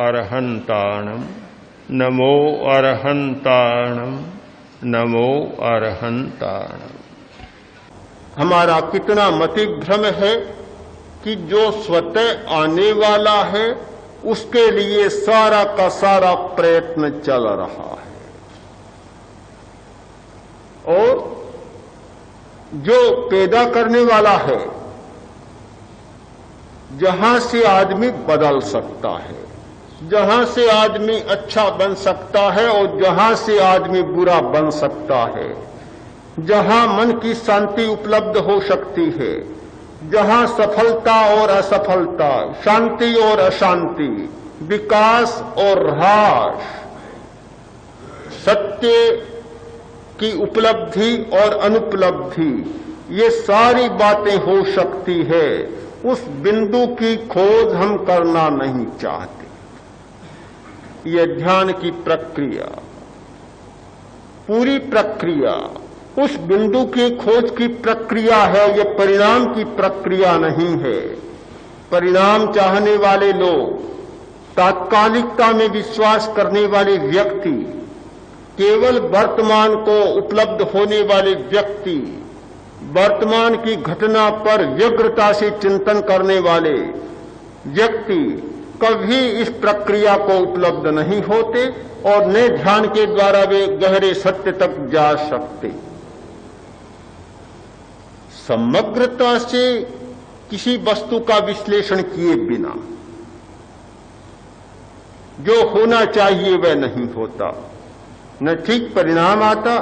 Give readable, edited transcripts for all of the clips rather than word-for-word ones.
अरहन्ताणं नमो अरहन्ताणं नमो अरहन्ताणं। हमारा कितना मतिभ्रम है कि जो स्वतः आने वाला है उसके लिए सारा का सारा प्रयत्न चल रहा है, और जो पैदा करने वाला है, जहां से आदमी बदल सकता है, जहां से आदमी अच्छा बन सकता है और जहां से आदमी बुरा बन सकता है, जहां मन की शांति उपलब्ध हो सकती है, जहां सफलता और असफलता, शांति और अशांति, विकास और ह्रास, सत्य की उपलब्धि और अनुपलब्धि, ये सारी बातें हो सकती है। उस बिंदु की खोज हम करना नहीं चाहते। ये ध्यान की प्रक्रिया, पूरी प्रक्रिया उस बिंदु की खोज की प्रक्रिया है, ये परिणाम की प्रक्रिया नहीं है। परिणाम चाहने वाले लोग, तात्कालिकता में विश्वास करने वाले व्यक्ति, केवल वर्तमान को उपलब्ध होने वाले व्यक्ति, वर्तमान की घटना पर व्यग्रता से चिंतन करने वाले व्यक्ति कभी इस प्रक्रिया को उपलब्ध नहीं होते और न ध्यान के द्वारा वे गहरे सत्य तक जा सकते। समग्रता से किसी वस्तु का विश्लेषण किए बिना जो होना चाहिए वह नहीं होता, न ठीक परिणाम आता,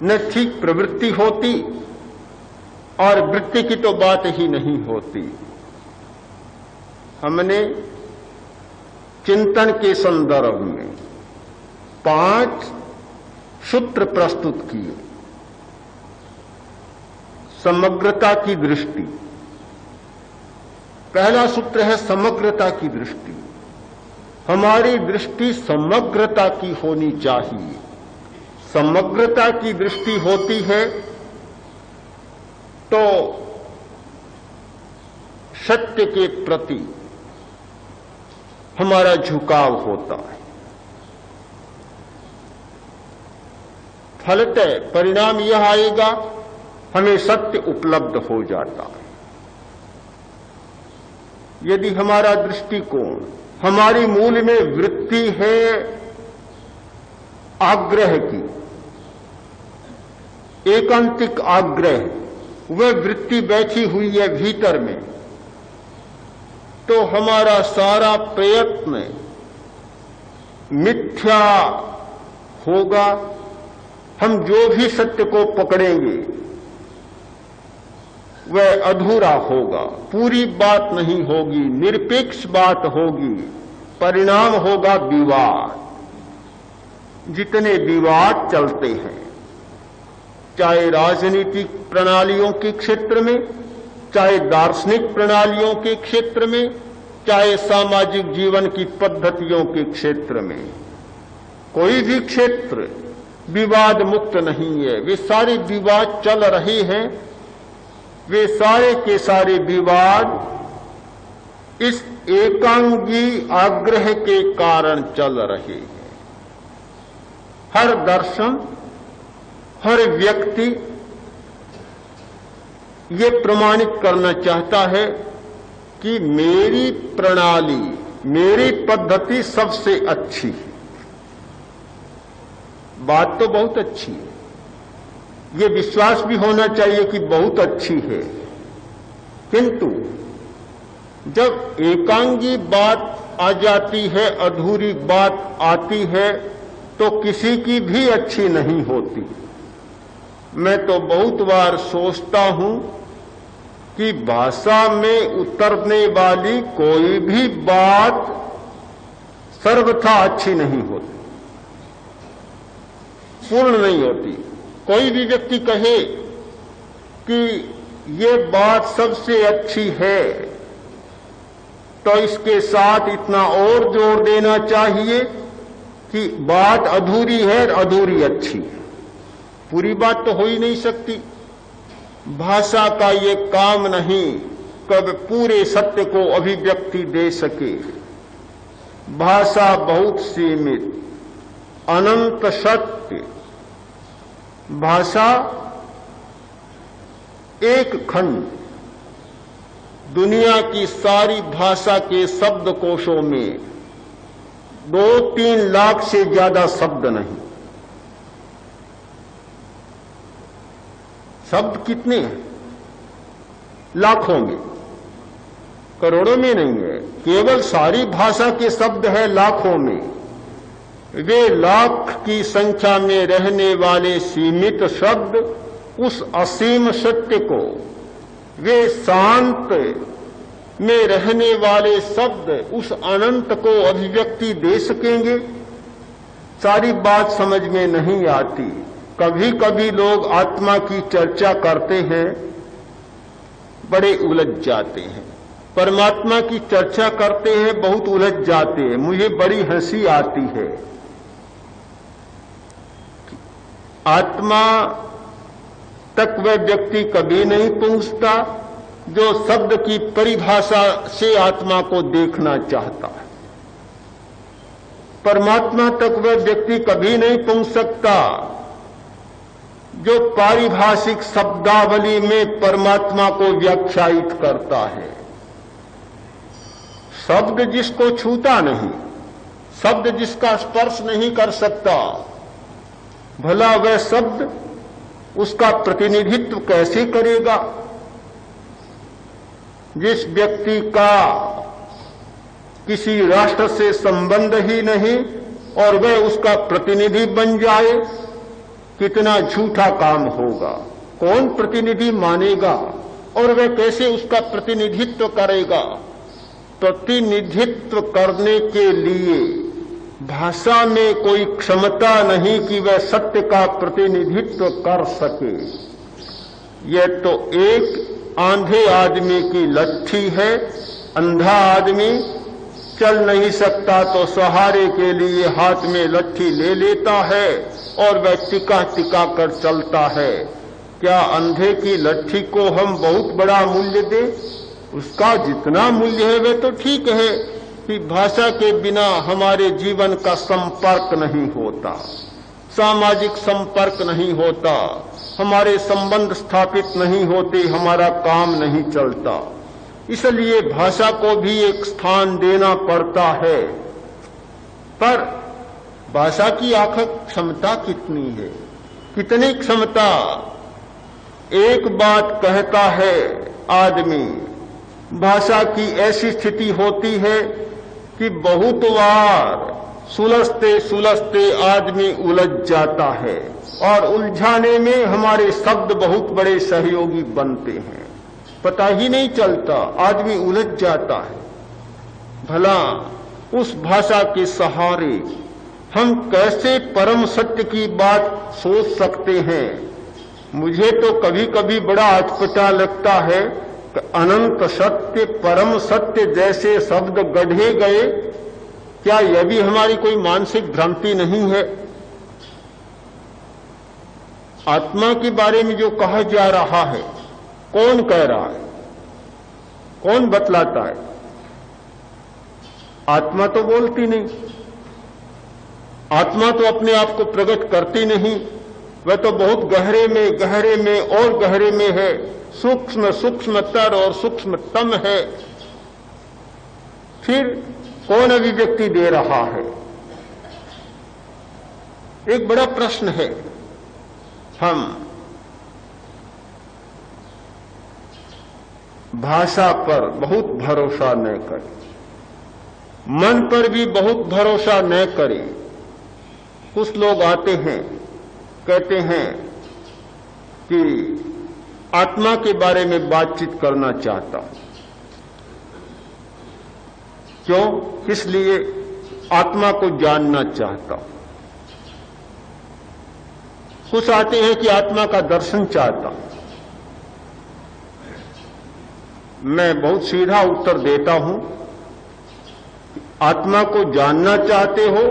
न ठीक प्रवृत्ति होती, और वृत्ति की तो बात ही नहीं होती। हमने चिंतन के संदर्भ में 5 सूत्र प्रस्तुत किए। समग्रता की दृष्टि, पहला सूत्र है समग्रता की दृष्टि। हमारी दृष्टि समग्रता की होनी चाहिए। समग्रता की दृष्टि होती है तो सत्य के प्रति हमारा झुकाव होता है। फलतः परिणाम यह आएगा, हमें सत्य उपलब्ध हो जाता है। यदि हमारा दृष्टिकोण, हमारी मूल में वृत्ति है आग्रह की, एकांतिक आग्रह, वह वृत्ति बैठी हुई है भीतर में, तो हमारा सारा प्रयत्न मिथ्या होगा। हम जो भी सत्य को पकड़ेंगे वह अधूरा होगा, पूरी बात नहीं होगी, निरपेक्ष बात होगी, परिणाम होगा विवाद। जितने विवाद चलते हैं, चाहे राजनीतिक प्रणालियों के क्षेत्र में, चाहे दार्शनिक प्रणालियों के क्षेत्र में, चाहे सामाजिक जीवन की पद्धतियों के क्षेत्र में, कोई भी क्षेत्र विवाद मुक्त नहीं है। वे सारे विवाद चल रहे हैं, वे सारे के सारे विवाद इस एकांगी आग्रह के कारण चल रहे हैं। हर दर्शन, हर व्यक्ति ये प्रमाणित करना चाहता है कि मेरी प्रणाली, मेरी पद्धति सबसे अच्छी है। बात तो बहुत अच्छी है, ये विश्वास भी होना चाहिए कि बहुत अच्छी है, किंतु जब एकांगी बात आ जाती है, अधूरी बात आती है, तो किसी की भी अच्छी नहीं होती। मैं तो बहुत बार सोचता हूं कि भाषा में उतरने वाली कोई भी बात सर्वथा अच्छी नहीं होती, पूर्ण नहीं होती। कोई भी व्यक्ति कहे कि ये बात सबसे अच्छी है, तो इसके साथ इतना और जोर देना चाहिए कि बात अधूरी है, अधूरी अच्छी है। पूरी बात तो हो ही नहीं सकती। भाषा का ये काम नहीं कब पूरे सत्य को अभिव्यक्ति दे सके। भाषा बहुत सीमित, अनंत सत्य। भाषा एक खंड, दुनिया की सारी भाषा के शब्दकोशों में 2-3 लाख से ज्यादा शब्द नहीं। शब्द कितने हैं? लाखों में, करोड़ों में नहीं है। केवल सारी भाषा के शब्द है लाखों में। वे लाख की संख्या में रहने वाले सीमित शब्द उस असीम सत्य को, वे शांत में रहने वाले शब्द उस अनंत को अभिव्यक्ति दे सकेंगे? सारी बात समझ में नहीं आती। कभी कभी लोग आत्मा की चर्चा करते हैं, बड़े उलझ जाते हैं। परमात्मा की चर्चा करते हैं, बहुत उलझ जाते हैं। मुझे बड़ी हंसी आती है। आत्मा तक वह व्यक्ति कभी नहीं पहुंचता जो शब्द की परिभाषा से आत्मा को देखना चाहता है। परमात्मा तक वह व्यक्ति कभी नहीं पहुंच सकता जो पारिभाषिक शब्दावली में परमात्मा को व्याख्यायित करता है। शब्द जिसको छूता नहीं, शब्द जिसका स्पर्श नहीं कर सकता, भला वह शब्द उसका प्रतिनिधित्व कैसे करेगा? जिस व्यक्ति का किसी राष्ट्र से संबंध ही नहीं और वह उसका प्रतिनिधि बन जाए, कितना झूठा काम होगा। कौन प्रतिनिधि मानेगा और वह कैसे उसका प्रतिनिधित्व करेगा? प्रतिनिधित्व करने के लिए भाषा में कोई क्षमता नहीं कि वह सत्य का प्रतिनिधित्व कर सके। यह तो एक आंधे आदमी की लट्ठी है। अंधा आदमी चल नहीं सकता तो सहारे के लिए हाथ में लट्ठी ले लेता है और वह टिका टिका कर चलता है। क्या अंधे की लट्ठी को हम बहुत बड़ा मूल्य दें? उसका जितना मूल्य है वह तो ठीक है कि भाषा के बिना हमारे जीवन का संपर्क नहीं होता, सामाजिक संपर्क नहीं होता, हमारे संबंध स्थापित नहीं होते, हमारा काम नहीं चलता। इसलिए भाषा को भी एक स्थान देना पड़ता है। पर भाषा की आखिर क्षमता कितनी है? कितनी क्षमता? एक बात कहता है आदमी, भाषा की ऐसी स्थिति होती है कि बहुत बार सुलझते सुलझते आदमी उलझ जाता है और उलझाने में हमारे शब्द बहुत बड़े सहयोगी बनते हैं। पता ही नहीं चलता, आदमी उलझ जाता है। भला उस भाषा के सहारे हम कैसे परम सत्य की बात सोच सकते हैं? मुझे तो कभी कभी बड़ा अटपटा लगता है कि अनंत सत्य, परम सत्य जैसे शब्द गढ़े गए। क्या यह भी हमारी कोई मानसिक भ्रांति नहीं है? आत्मा के बारे में जो कहा जा रहा है, कौन कह रहा है? कौन बतलाता है? आत्मा तो बोलती नहीं, आत्मा तो अपने आप को प्रकट करती नहीं। वह तो बहुत गहरे में और गहरे में है, सूक्ष्म सूक्ष्मतर और सूक्ष्मतम है। फिर कौन अभिव्यक्ति दे रहा है? एक बड़ा प्रश्न है। हम भाषा पर बहुत भरोसा न करें, मन पर भी बहुत भरोसा न करें। कुछ लोग आते हैं, कहते हैं कि आत्मा के बारे में बातचीत करना चाहता हूं। क्यों? किस लिए? आत्मा को जानना चाहता हूं। कुछ आते हैं कि आत्मा का दर्शन चाहता हूं। मैं बहुत सीधा उत्तर देता हूं, आत्मा को जानना चाहते हो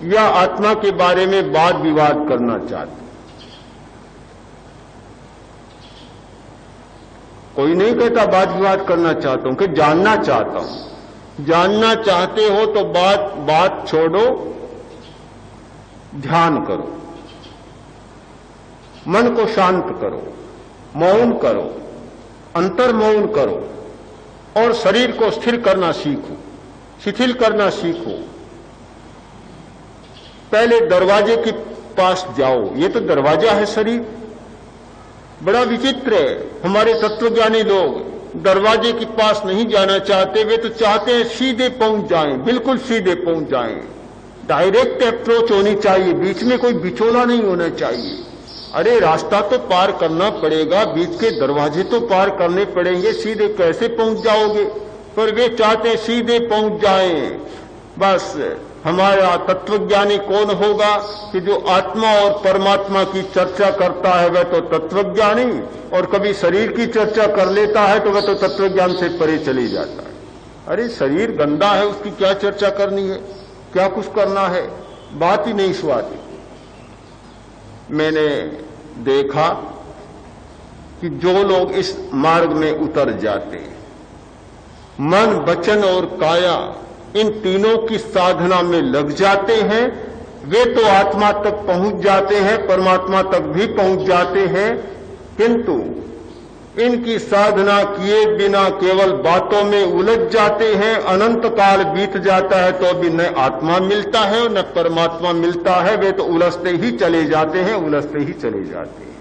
या आत्मा के बारे में वाद विवाद करना चाहते हो? कोई नहीं कहता वाद विवाद करना चाहता हूं, कि जानना चाहता हूं। जानना चाहते हो तो बात छोड़ो, ध्यान करो, मन को शांत करो, मौन करो, अंतर मौन करो और शरीर को स्थिर करना सीखो, शिथिल करना सीखो। पहले दरवाजे के पास जाओ, ये तो दरवाजा है शरीर। बड़ा विचित्र है, हमारे तत्वज्ञानी लोग दरवाजे के पास नहीं जाना चाहते, वे तो चाहते हैं सीधे पहुंच जाएं, बिल्कुल सीधे पहुंच जाएं। डायरेक्ट अप्रोच होनी चाहिए, बीच में कोई बिचौला नहीं होना चाहिए। अरे रास्ता तो पार करना पड़ेगा, बीच के दरवाजे तो पार करने पड़ेंगे, सीधे कैसे पहुंच जाओगे? पर वे चाहते हैं सीधे पहुंच जाएं। बस हमारा तत्वज्ञानी कौन होगा कि जो आत्मा और परमात्मा की चर्चा करता है वह तो तत्वज्ञानी, और कभी शरीर की चर्चा कर लेता है तो वह तो तत्वज्ञान से परे चली जाता है। अरे शरीर गंदा है, उसकी क्या चर्चा करनी है, क्या कुछ करना है, बात ही नहीं सुहाती। मैंने देखा कि जो लोग इस मार्ग में उतर जाते हैं, मन, वचन और काया इन तीनों की साधना में लग जाते हैं, वे तो आत्मा तक पहुंच जाते हैं, परमात्मा तक भी पहुंच जाते हैं। किंतु इनकी साधना किए बिना केवल बातों में उलझ जाते हैं, अनंत काल बीत जाता है तो भी न आत्मा मिलता है और न परमात्मा मिलता है। वे तो उलझते ही चले जाते हैं, उलझते ही चले जाते हैं।